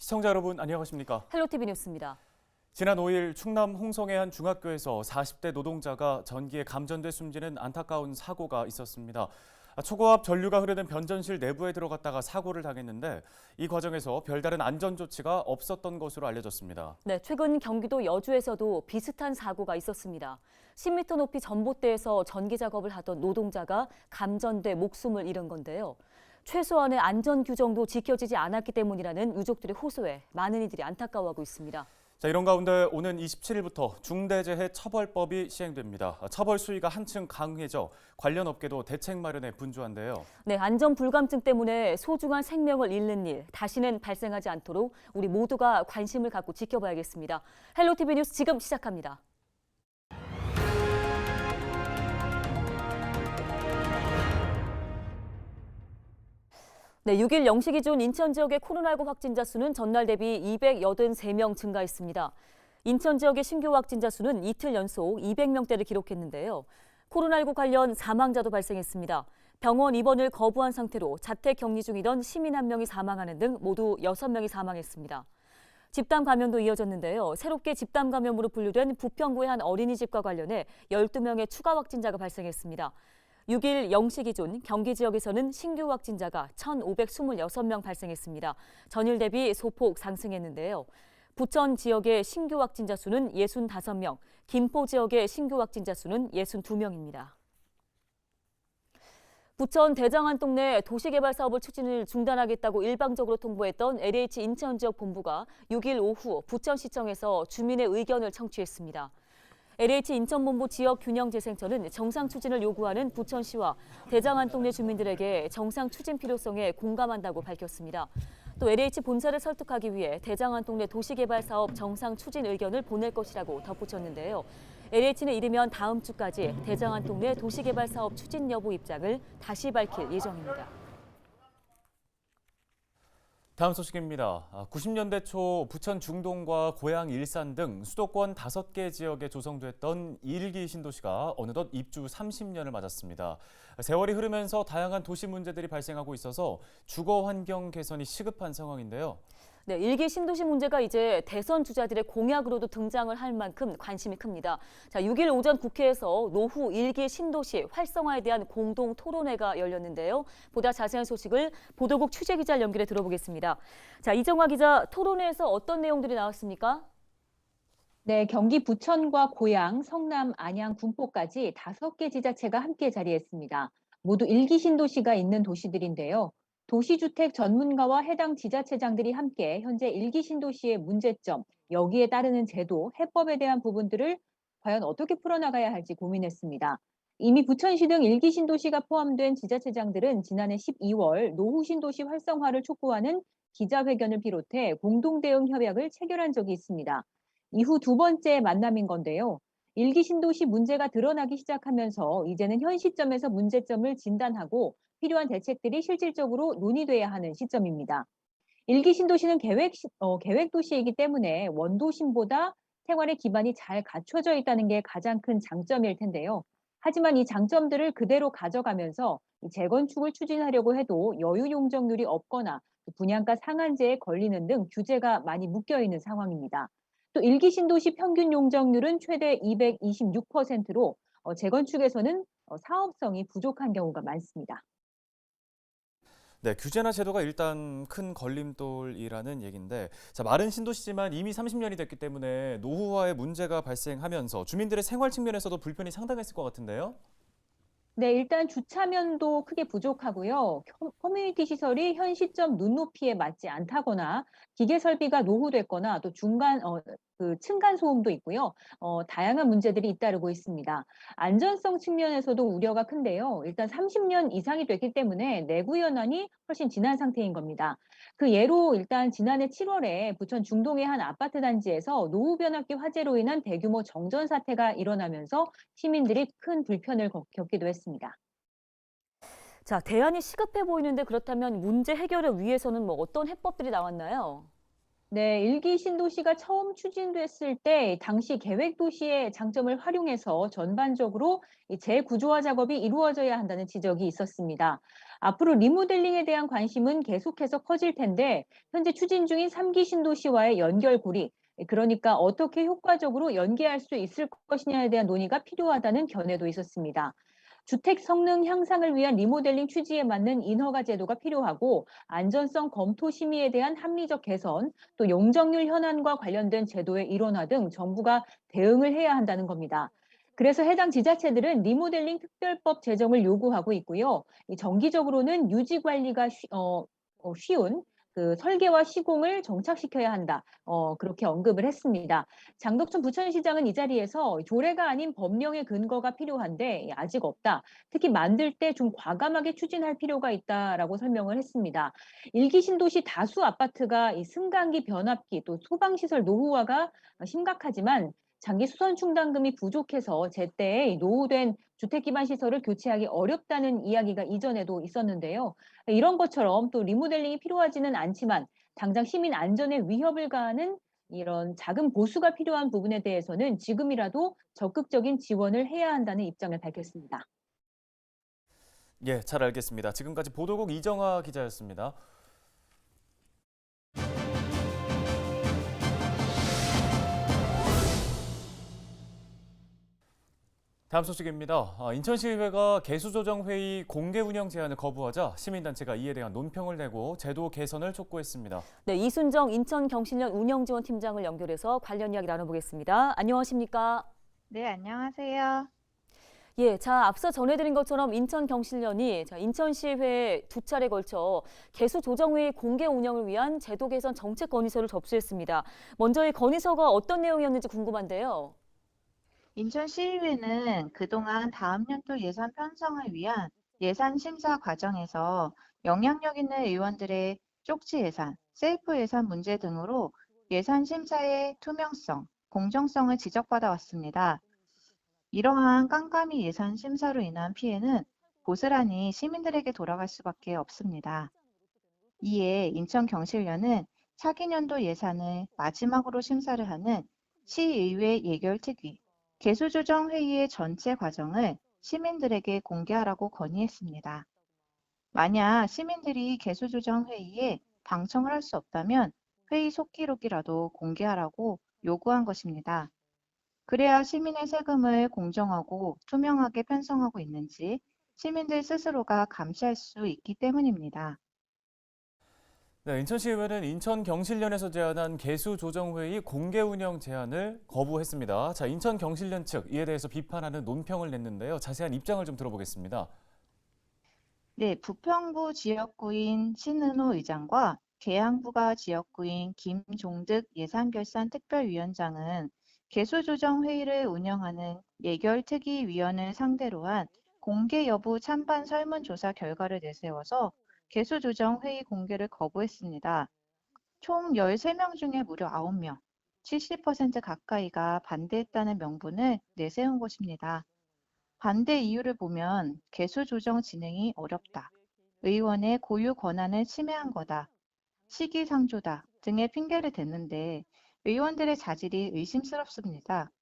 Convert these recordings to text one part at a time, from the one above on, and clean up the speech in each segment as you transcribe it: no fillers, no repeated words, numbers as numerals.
시청자 여러분 안녕하십니까? 헬로티비 뉴스입니다. 지난 5일 충남 홍성의 한 중학교에서 40대 노동자가 전기에 감전돼 숨지는 안타까운 사고가 있었습니다. 초고압 전류가 흐르는 변전실 내부에 들어갔다가 사고를 당했는데 이 과정에서 별다른 안전 조치가 없었던 것으로 알려졌습니다. 네, 최근 경기도 여주에서도 비슷한 사고가 있었습니다. 10m 높이 전봇대에서 전기 작업을 하던 노동자가 감전돼 목숨을 잃은 건데요. 최소한의 안전 규정도 지켜지지 않았기 때문이라는 유족들의 호소에 많은 이들이 안타까워하고 있습니다. 자, 이런 가운데 오는 27일부터 중대재해처벌법이 시행됩니다. 처벌 수위가 한층 강해져 관련 업계도 대책 마련에 분주한데요. 네, 안전 불감증 때문에 소중한 생명을 잃는 일 다시는 발생하지 않도록 우리 모두가 관심을 갖고 지켜봐야겠습니다. 헬로티비 뉴스 지금 시작합니다. 네, 6일 0시 기준 인천 지역의 코로나19 확진자 수는 전날 대비 283명 증가했습니다. 인천 지역의 신규 확진자 수는 이틀 연속 200명대를 기록했는데요. 코로나19 관련 사망자도 발생했습니다. 병원 입원을 거부한 상태로 자택 격리 중이던 시민 1명이 사망하는 등 모두 6명이 사망했습니다. 집단 감염도 이어졌는데요. 새롭게 집단 감염으로 분류된 부평구의 한 어린이집과 관련해 12명의 추가 확진자가 발생했습니다. 6일 0시 기준 경기 지역에서는 신규 확진자가 1,526명 발생했습니다. 전일 대비 소폭 상승했는데요. 부천 지역의 신규 확진자 수는 65명, 김포 지역의 신규 확진자 수는 62명입니다. 부천 대장안 동네 도시개발 사업을 추진을 중단하겠다고 일방적으로 통보했던 LH 인천 지역 본부가 6일 오후 부천시청에서 주민의 의견을 청취했습니다. LH 인천본부 지역균형재생처는 정상 추진을 요구하는 부천시와 대장안 동네 주민들에게 정상 추진 필요성에 공감한다고 밝혔습니다. 또 LH 본사를 설득하기 위해 대장안 동네 도시개발 사업 정상 추진 의견을 보낼 것이라고 덧붙였는데요. LH는 이르면 다음 주까지 대장안 동네 도시개발 사업 추진 여부 입장을 다시 밝힐 예정입니다. 다음 소식입니다. 90년대 초 부천 중동과 고양 일산 등 수도권 5개 지역에 조성됐던 1기 신도시가 어느덧 입주 30년을 맞았습니다. 세월이 흐르면서 다양한 도시 문제들이 발생하고 있어서 주거 환경 개선이 시급한 상황인데요. 네, 1기 신도시 문제가 이제 대선 주자들의 공약으로도 등장을 할 만큼 관심이 큽니다. 자, 6일 오전 국회에서 노후 1기 신도시 활성화에 대한 공동 토론회가 열렸는데요. 보다 자세한 소식을 보도국 취재기자를 연결해 들어보겠습니다. 자, 이정화 기자, 토론회에서 어떤 내용들이 나왔습니까? 네, 경기 부천과 고양, 성남, 안양, 군포까지 5개 지자체가 함께 자리했습니다. 모두 1기 신도시가 있는 도시들인데요. 도시주택 전문가와 해당 지자체장들이 함께 현재 1기 신도시의 문제점, 여기에 따르는 제도, 해법에 대한 부분들을 과연 어떻게 풀어나가야 할지 고민했습니다. 이미 부천시 등 1기 신도시가 포함된 지자체장들은 지난해 12월 노후 신도시 활성화를 촉구하는 기자회견을 비롯해 공동대응 협약을 체결한 적이 있습니다. 이후 두 번째 만남인 건데요. 1기 신도시 문제가 드러나기 시작하면서 이제는 현 시점에서 문제점을 진단하고 필요한 대책들이 실질적으로 논의돼야 하는 시점입니다. 1기 신도시는 계획 도시이기 때문에 원도심보다 생활의 기반이 잘 갖춰져 있다는 게 가장 큰 장점일 텐데요. 하지만 이 장점들을 그대로 가져가면서 재건축을 추진하려고 해도 여유 용적률이 없거나 분양가 상한제에 걸리는 등 규제가 많이 묶여 있는 상황입니다. 또 1기 신도시 평균 용적률은 최대 226%로 재건축에서는 사업성이 부족한 경우가 많습니다. 네, 규제나 제도가 일단 큰 걸림돌이라는 얘기인데, 자, 마른 신도시지만 이미 30년이 됐기 때문에 노후화의 문제가 발생하면서 주민들의 생활 측면에서도 불편이 상당했을 것 같은데요. 네, 일단 주차면도 크게 부족하고요. 커뮤니티 시설이 현 시점 눈높이에 맞지 않다거나 기계 설비가 노후됐거나 또 층간 소음도 있고요. 다양한 문제들이 잇따르고 있습니다. 안전성 측면에서도 우려가 큰데요. 일단 30년 이상이 됐기 때문에 내구 연한이 훨씬 지난 상태인 겁니다. 그 예로 일단 지난해 7월에 부천 중동의 한 아파트 단지에서 노후 변압기 화재로 인한 대규모 정전 사태가 일어나면서 시민들이 큰 불편을 겪기도 했습니다. 자, 대안이 시급해 보이는데 그렇다면 문제 해결을 위해서는 어떤 해법들이 나왔나요? 네, 일기 신도시가 처음 추진됐을 때 당시 계획 도시의 장점을 활용해서 전반적으로 이 재구조화 작업이 이루어져야 한다는 지적이 있었습니다. 앞으로 리모델링에 대한 관심은 계속해서 커질 텐데 현재 추진 중인 3기 신도시와의 연결고리, 그러니까 어떻게 효과적으로 연계할 수 있을 것이냐에 대한 논의가 필요하다는 견해도 있었습니다. 주택 성능 향상을 위한 리모델링 취지에 맞는 인허가 제도가 필요하고 안전성 검토 심의에 대한 합리적 개선, 또 용적률 현안과 관련된 제도의 일원화 등 정부가 대응을 해야 한다는 겁니다. 그래서 해당 지자체들은 리모델링 특별법 제정을 요구하고 있고요. 이 정기적으로는 유지 관리가 쉬운 그 설계와 시공을 정착시켜야 한다. 그렇게 언급을 했습니다. 장덕춘 부천시장은 이 자리에서 조례가 아닌 법령의 근거가 필요한데 아직 없다. 특히 만들 때 좀 과감하게 추진할 필요가 있다라고 설명을 했습니다. 일기 신도시 다수 아파트가 이 승강기, 변압기, 또 소방시설 노후화가 심각하지만 장기 수선 충당금이 부족해서 제때 이 노후된 주택 기반 시설을 교체하기 어렵다는 이야기가 이전에도 있었는데요. 이런 것처럼 또 리모델링이 필요하지는 않지만 당장 시민 안전에 위협을 가하는 이런 작은 보수가 필요한 부분에 대해서는 지금이라도 적극적인 지원을 해야 한다는 입장을 밝혔습니다. 예, 잘 알겠습니다. 지금까지 보도국 이정아 기자였습니다. 다음 소식입니다. 인천시의회가 개수조정회의 공개 운영 제안을 거부하자 시민단체가 이에 대한 논평을 내고 제도 개선을 촉구했습니다. 네, 이순정 인천경실련 운영지원팀장을 연결해서 관련 이야기 나눠보겠습니다. 안녕하십니까? 네, 안녕하세요. 예, 앞서 전해드린 것처럼 인천경실련이 인천시의회에 두 차례 걸쳐 개수조정회의 공개 운영을 위한 제도 개선 정책 건의서를 접수했습니다. 먼저 이 건의서가 어떤 내용이었는지 궁금한데요. 인천시의회는 그동안 다음 연도 예산 편성을 위한 예산 심사 과정에서 영향력 있는 의원들의 쪽지 예산, 셀프 예산 문제 등으로 예산 심사의 투명성, 공정성을 지적받아 왔습니다. 이러한 깜깜이 예산 심사로 인한 피해는 고스란히 시민들에게 돌아갈 수밖에 없습니다. 이에 인천경실련은 차기 년도 예산을 마지막으로 심사를 하는 시의회 예결특위, 개수조정회의의 전체 과정을 시민들에게 공개하라고 건의했습니다. 만약 시민들이 개수조정회의에 방청을 할 수 없다면 회의 속기록이라도 공개하라고 요구한 것입니다. 그래야 시민의 세금을 공정하고 투명하게 편성하고 있는지 시민들 스스로가 감시할 수 있기 때문입니다. 네, 인천시의회는 인천경실련에서 제안한 개수조정회의 공개 운영 제안을 거부했습니다. 자, 인천경실련 측 이에 대해서 비판하는 논평을 냈는데요. 자세한 입장을 좀 들어보겠습니다. 네, 부평구 지역구인 신은호 의장과 계양부가 지역구인 김종득 예산결산특별위원장은 개수조정회의를 운영하는 예결특위위원을 상대로 한 공개 여부 찬반 설문조사 결과를 내세워서 개수조정회의 공개를 거부했습니다. 총 13명 중에 무려 9명, 70% 가까이가 반대했다는 명분을 내세운 것입니다. 반대 이유를 보면 개수 조정 진행이 어렵다, 의원의 고유 권한을 침해한 거다, 시기상조다 등의 핑계를 댔는데 의원들의 자질이 의심스럽습니다.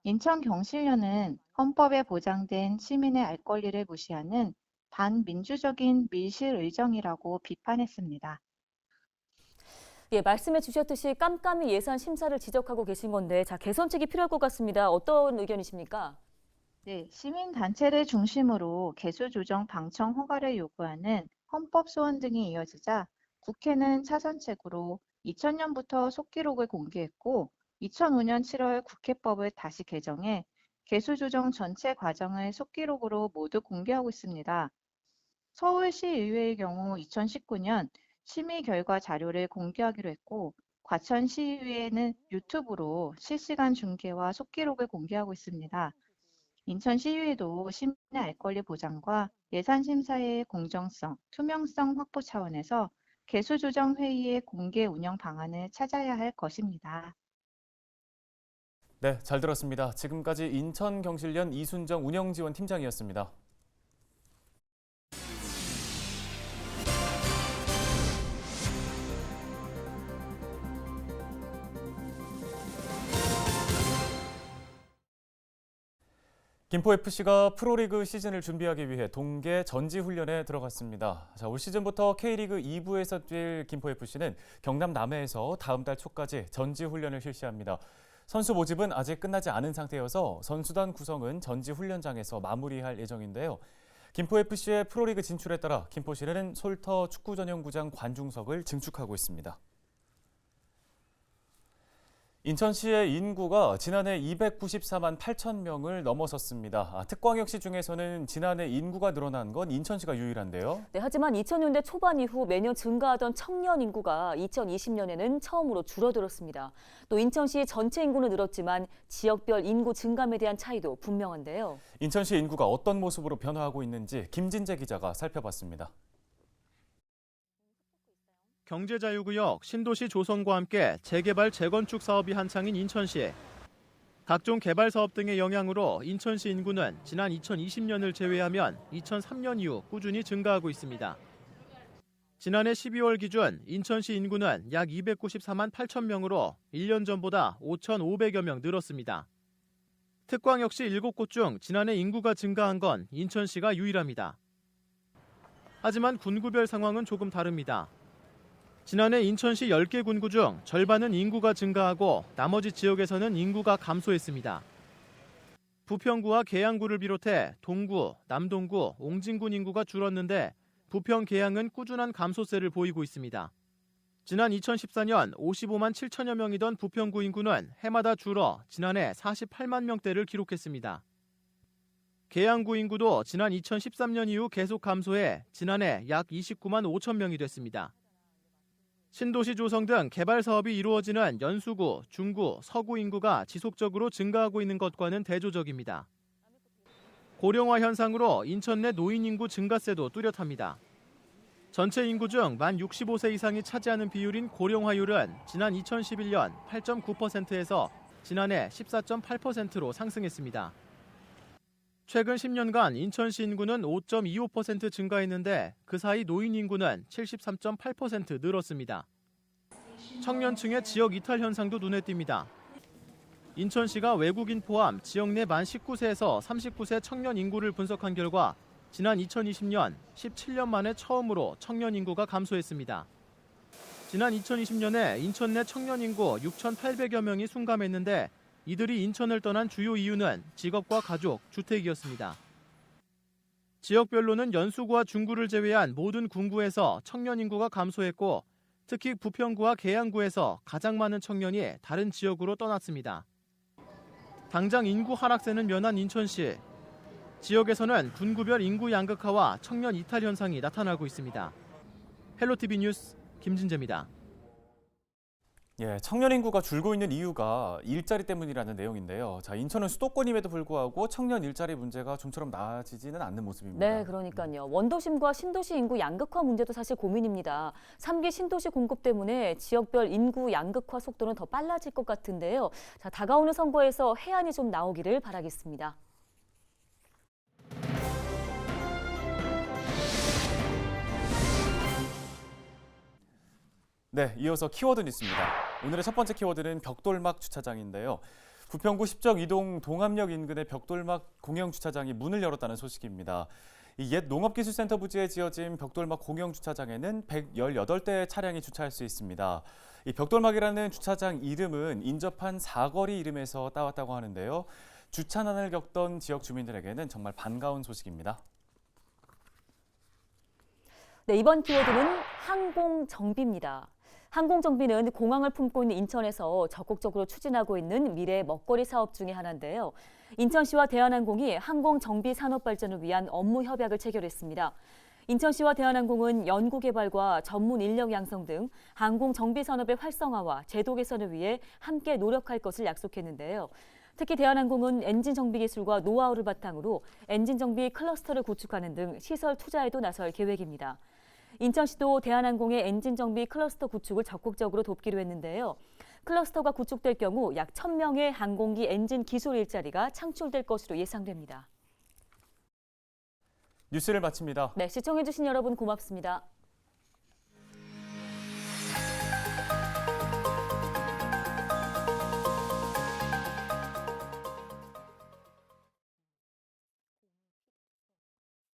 인천경실련은 헌법에 보장된 시민의 알 권리를 무시하는 반민주적인 밀실의정이라고 비판했습니다. 예, 말씀해 주셨듯이 깜깜이 예산 심사를 지적하고 계신 건데 개선책이 필요할 것 같습니다. 어떤 의견이십니까? 네, 시민단체를 중심으로 개수조정 방청 허가를 요구하는 헌법 소원 등이 이어지자 국회는 차선책으로 2000년부터 속기록을 공개했고 2005년 7월 국회법을 다시 개정해 개수조정 전체 과정을 속기록으로 모두 공개하고 있습니다. 서울시의회의 경우 2019년 심의 결과 자료를 공개하기로 했고 과천시의회는 유튜브로 실시간 중계와 속기록을 공개하고 있습니다. 인천시의회도 시민의 알 권리 보장과 예산 심사의 공정성, 투명성 확보 차원에서 개수조정 회의의 공개 운영 방안을 찾아야 할 것입니다. 네, 잘 들었습니다. 지금까지 인천경실련 이순정 운영지원팀장이었습니다. 김포FC가 프로리그 시즌을 준비하기 위해 동계 전지훈련에 들어갔습니다. 올 시즌부터 K리그 2부에서 뛸 김포FC는 경남 남해에서 다음 달 초까지 전지훈련을 실시합니다. 선수 모집은 아직 끝나지 않은 상태여서 선수단 구성은 전지훈련장에서 마무리할 예정인데요. 김포FC의 프로리그 진출에 따라 김포시는 솔터 축구전용구장 관중석을 증축하고 있습니다. 인천시의 인구가 지난해 294만 8천 명을 넘어섰습니다. 특광역시 중에서는 지난해 인구가 늘어난 건 인천시가 유일한데요. 네, 하지만 2000년대 초반 이후 매년 증가하던 청년 인구가 2020년에는 처음으로 줄어들었습니다. 또 인천시 전체 인구는 늘었지만 지역별 인구 증감에 대한 차이도 분명한데요. 인천시 인구가 어떤 모습으로 변화하고 있는지 김진재 기자가 살펴봤습니다. 경제자유구역 신도시 조성과 함께 재개발 재건축 사업이 한창인 인천시. 각종 개발 사업 등의 영향으로 인천시 인구는 지난 2020년을 제외하면 2003년 이후 꾸준히 증가하고 있습니다. 지난해 12월 기준 인천시 인구는 약 294만 8천 명으로 1년 전보다 5,500여 명 늘었습니다. 특광 역시 7곳 중 지난해 인구가 증가한 건 인천시가 유일합니다. 하지만 군구별 상황은 조금 다릅니다. 지난해 인천시 10개 군구 중 절반은 인구가 증가하고 나머지 지역에서는 인구가 감소했습니다. 부평구와 계양구를 비롯해 동구, 남동구, 옹진군 인구가 줄었는데 부평, 계양은 꾸준한 감소세를 보이고 있습니다. 지난 2014년 55만 7천여 명이던 부평구 인구는 해마다 줄어 지난해 48만 명대를 기록했습니다. 계양구 인구도 지난 2013년 이후 계속 감소해 지난해 약 29만 5천 명이 됐습니다. 신도시 조성 등 개발 사업이 이루어지는 연수구, 중구, 서구 인구가 지속적으로 증가하고 있는 것과는 대조적입니다. 고령화 현상으로 인천 내 노인 인구 증가세도 뚜렷합니다. 전체 인구 중 만 65세 이상이 차지하는 비율인 고령화율은 지난 2011년 8.9%에서 지난해 14.8%로 상승했습니다. 최근 10년간 인천시 인구는 5.25% 증가했는데 그 사이 노인 인구는 73.8% 늘었습니다. 청년층의 지역 이탈 현상도 눈에 띕니다. 인천시가 외국인 포함 지역 내 만 19세에서 39세 청년 인구를 분석한 결과 지난 2020년 17년 만에 처음으로 청년 인구가 감소했습니다. 지난 2020년에 인천 내 청년 인구 6,800여 명이 순감했는데 이들이 인천을 떠난 주요 이유는 직업과 가족, 주택이었습니다. 지역별로는 연수구와 중구를 제외한 모든 군구에서 청년 인구가 감소했고 특히 부평구와 계양구에서 가장 많은 청년이 다른 지역으로 떠났습니다. 당장 인구 하락세는 면한 인천시. 지역에서는 군구별 인구 양극화와 청년 이탈 현상이 나타나고 있습니다. 헬로티비 뉴스 김진재입니다. 청년 인구가 줄고 있는 이유가 일자리 때문이라는 내용인데요. 인천은 수도권임에도 불구하고 청년 일자리 문제가 좀처럼 나아지지는 않는 모습입니다. 네, 그러니까요. 원도심과 신도시 인구 양극화 문제도 사실 고민입니다. 3기 신도시 공급 때문에 지역별 인구 양극화 속도는 더 빨라질 것 같은데요. 다가오는 선거에서 해안이 좀 나오기를 바라겠습니다. 네, 이어서 키워드 뉴스입니다. 오늘의 첫 번째 키워드는 벽돌막 주차장인데요. 부평구 십정 이동 동암역 인근의 벽돌막 공영 주차장이 문을 열었다는 소식입니다. 이 옛 농업기술센터 부지에 지어진 벽돌막 공영 주차장에는 118대의 차량이 주차할 수 있습니다. 이 벽돌막이라는 주차장 이름은 인접한 사거리 이름에서 따왔다고 하는데요. 주차난을 겪던 지역 주민들에게는 정말 반가운 소식입니다. 네, 이번 키워드는 항공정비입니다. 항공정비는 공항을 품고 있는 인천에서 적극적으로 추진하고 있는 미래 먹거리 사업 중에 하나인데요. 인천시와 대한항공이 항공정비 산업 발전을 위한 업무 협약을 체결했습니다. 인천시와 대한항공은 연구개발과 전문 인력 양성 등 항공정비 산업의 활성화와 제도 개선을 위해 함께 노력할 것을 약속했는데요. 특히 대한항공은 엔진 정비 기술과 노하우를 바탕으로 엔진 정비 클러스터를 구축하는 등 시설 투자에도 나설 계획입니다. 인천시도 대한항공의 엔진 정비 클러스터 구축을 적극적으로 돕기로 했는데요. 클러스터가 구축될 경우 약 1,000명의 항공기 엔진 기술 일자리가 창출될 것으로 예상됩니다. 뉴스를 마칩니다. 네, 시청해주신 여러분 고맙습니다.